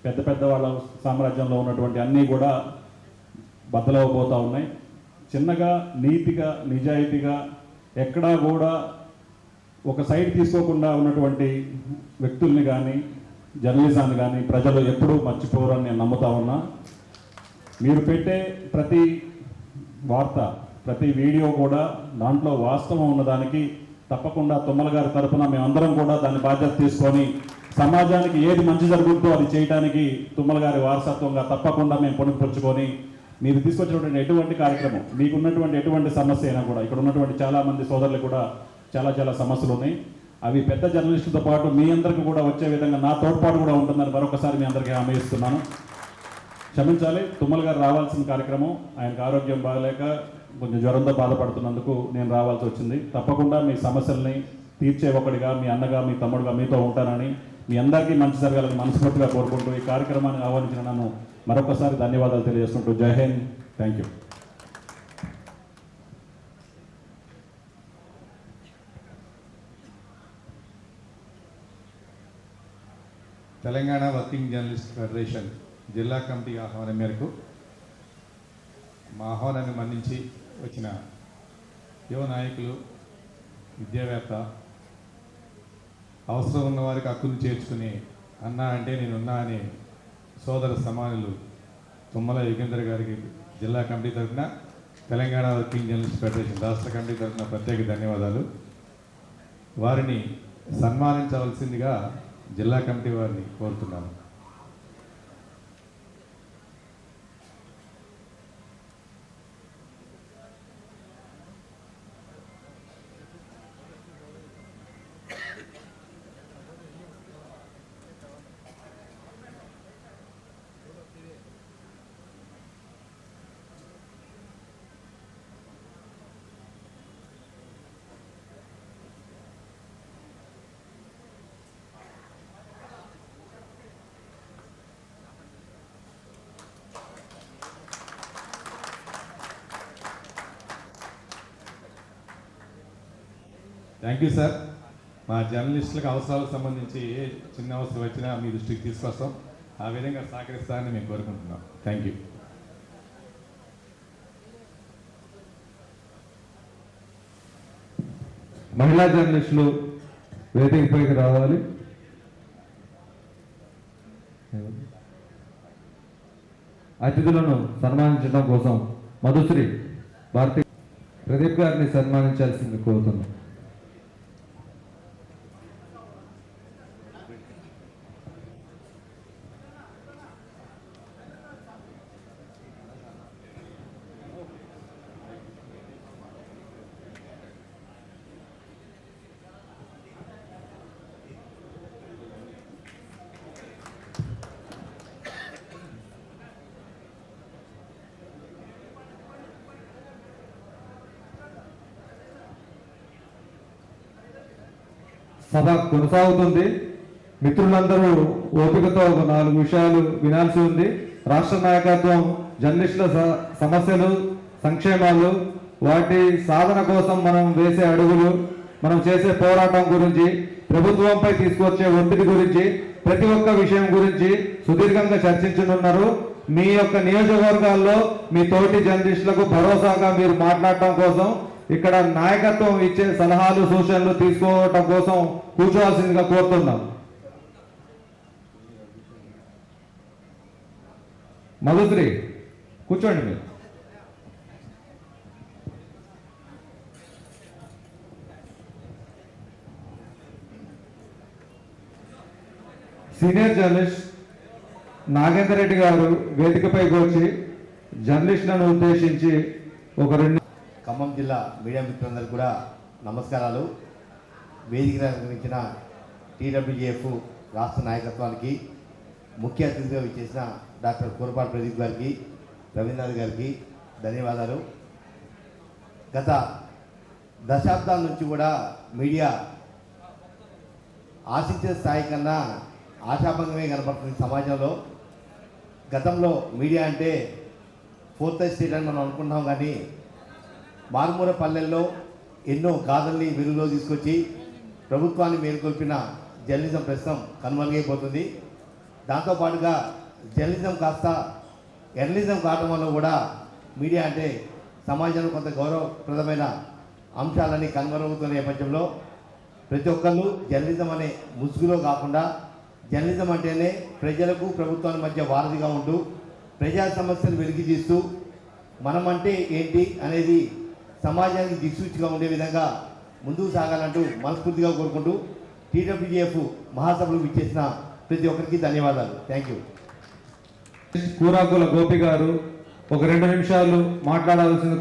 పెద్ద పెద్ద వాళ్ళ సామ్రాజ్యంలో ఉన్నటువంటి అన్నీ కూడా బద్దలవబోతూ ఉన్నాయి. చిన్నగా, నీతిగా, నిజాయితీగా, ఎక్కడా కూడా ఒక సైడ్ తీసుకోకుండా ఉన్నటువంటి వ్యక్తుల్ని కానీ, జర్నలిజాన్ని కానీ ప్రజలు ఎప్పుడూ మర్చిపోరని నేను నమ్ముతా ఉన్నా. మీరు పెట్టే ప్రతి వార్త, ప్రతి వీడియో కూడా దాంట్లో వాస్తవం ఉన్నదానికి తప్పకుండా తుమ్మల గారి తరఫున మేమందరం కూడా దాని బాధ్యత తీసుకొని సమాజానికి ఏది మంచి జరుగుతుందో అది చేయడానికి తుమ్మల గారి వారసత్వంగా తప్పకుండా మేము పొందుపరుచుకొని, మీరు తీసుకొచ్చినటువంటి ఎటువంటి కార్యక్రమం, మీకున్నటువంటి ఎటువంటి సమస్య అయినా కూడా, ఇక్కడ ఉన్నటువంటి చాలామంది సోదరులు కూడా చాలా చాలా సమస్యలు ఉన్నాయి. అవి పెద్ద జర్నలిస్టులతో పాటు మీ అందరికీ కూడా వచ్చే విధంగా నా తోడ్పాటు కూడా ఉంటుందని మరొకసారి మీ అందరికీ హామీ ఇస్తున్నాను. క్షమించాలి, తుమ్మల గారు రావాల్సిన కార్యక్రమం, ఆయనకు ఆరోగ్యం బాగలేక కొంచెం జ్వరంతో బాధపడుతున్నందుకు నేను రావాల్సి వచ్చింది. తప్పకుండా మీ సమస్యల్ని తీర్చే ఒకటిగా, మీ అన్నగా, మీ తమ్ముడుగా మీతో ఉంటానని, మీ అందరికీ మంచి జరగాలని మనస్ఫూర్తిగా కోరుకుంటూ ఈ కార్యక్రమాన్ని ఆహ్వానించిన నన్ను మరొకసారి ధన్యవాదాలు తెలియజేసుకుంటూ జై Hind. Thank you. Telangana working journalist federation జిల్లా కమిటీ ఆహ్వానం మేరకు మా ఆహ్వానాన్ని మన్నించి వచ్చిన యువ నాయకులు, విద్యావేత్త, అవసరం ఉన్న వారికి హక్కును చేర్చుకుని అన్నా అంటే నేనున్నా అనే సోదర సమానులు తుమ్మల యుగేందర్ గారికి జిల్లా కమిటీ తరఫున, తెలంగాణ వర్కింగ్ జర్నలిస్ట్ ఫెడరేషన్ రాష్ట్ర కమిటీ తరఫున ప్రత్యేక ధన్యవాదాలు. వారిని సన్మానించవలసిందిగా జిల్లా కమిటీ వారిని కోరుతున్నాను. Thank you sir. మా జర్నలిస్టులకు అవసరాలకు సంబంధించి ఏ చిన్న అవసరం వచ్చినా మీ దృష్టికి తీసుకొస్తాం. ఆ విధంగా సహకరిస్తారని మేము కోరుకుంటున్నాం. Thank you. మహిళా జర్నలిస్టులు వేదికపైకి రావాలి. అతిథులను సన్మానించడం కోసం మధుశ్రీ భారతి ప్రదీప్ గారిని సన్మానించాల్సింది కోరుతున్నాం. సభ కొనసాగుతుంది. మిత్రులందరూ ఓపికతో ఒక 4 విషయాలు వినాల్సి ఉంది. రాష్ట్ర నాయకత్వం జర్నలిస్టుల సమస్యలు, సంక్షేమాలు, వాటి సాధన కోసం మనం వేసే అడుగులు, మనం చేసే పోరాటం గురించి, ప్రభుత్వంపై తీసుకొచ్చే ఒత్తిడి గురించి, ప్రతి ఒక్క విషయం గురించి సుదీర్ఘంగా చర్చించనున్నారు. మీ యొక్క నియోజకవర్గాల్లో మీ తోటి జర్నలిస్టులకు భరోసాగా మీరు మాట్లాడటం కోసం ఇక్కడ నాయకత్వం ఇచ్చే సలహాలు సూచనలు తీసుకోవటం కోసం కూర్చోవాల్సిందిగా కోరుతున్నాం. మధుశ్రీ కూర్చోండి మీరు. సీనియర్ జర్నలిస్ట్ నాగేందర్ రెడ్డి గారు వేదికపైకి వచ్చి జర్నలిస్టులను ఉద్దేశించి ఒక 2 ఖమ్మం జిల్లా మీడియా మిత్రులందరికీ కూడా నమస్కారాలు. వేదిక నిర్వహించిన టీడబ్ల్యూజేఎఫ్ రాష్ట్ర నాయకత్వానికి, ముఖ్య అతిథిగా విచ్చేసిన డాక్టర్ కూరపాటి ప్రదీప్ గారికి, రవీంద్రనాథ్ గారికి ధన్యవాదాలు. గత దశాబ్దాల నుంచి కూడా మీడియా ఆశించే స్థాయి కన్నా ఆశాభంగమే కనపడుతుంది సమాజంలో. గతంలో మీడియా అంటే 4th ఎస్టేట్ అని మనం అనుకుంటాం, కానీ మారుమూల పల్లెల్లో ఎన్నో గాథల్ని వెలుగులో తీసుకొచ్చి ప్రభుత్వాన్ని మేల్కొల్పిన జర్నలిజం ప్రస్తుతం కనుమరుగైపోతుంది. దాంతోపాటుగా జర్నలిజం కాస్త ఎర్నలిజం కావడం వల్ల కూడా మీడియా అంటే సమాజంలో కొంత గౌరవప్రదమైన అంశాలని కనుమరుగుతున్న నేపథ్యంలో ప్రతి ఒక్కళ్ళు జర్నలిజం అనే ముసుగులో కాకుండా జర్నలిజం అంటేనే ప్రజలకు ప్రభుత్వాల మధ్య వారధిగా ఉంటూ ప్రజా సమస్యలు వెలికి తీస్తూ మనమంటే ఏంటి అనేది సమాజానికి దిక్సూచిగా ఉండే విధంగా ముందుకు సాగాలంటూ మనస్ఫూర్తిగా కోరుకుంటూ టీడబ్ల్యూజేఎఫ్ మహాసభలకు ఇచ్చేసిన ప్రతి ఒక్కరికి ధన్యవాదాలు. Thank you. కూరాకుల గోపి గారు ఒక 2 నిమిషాలు మాట్లాడాల్సింది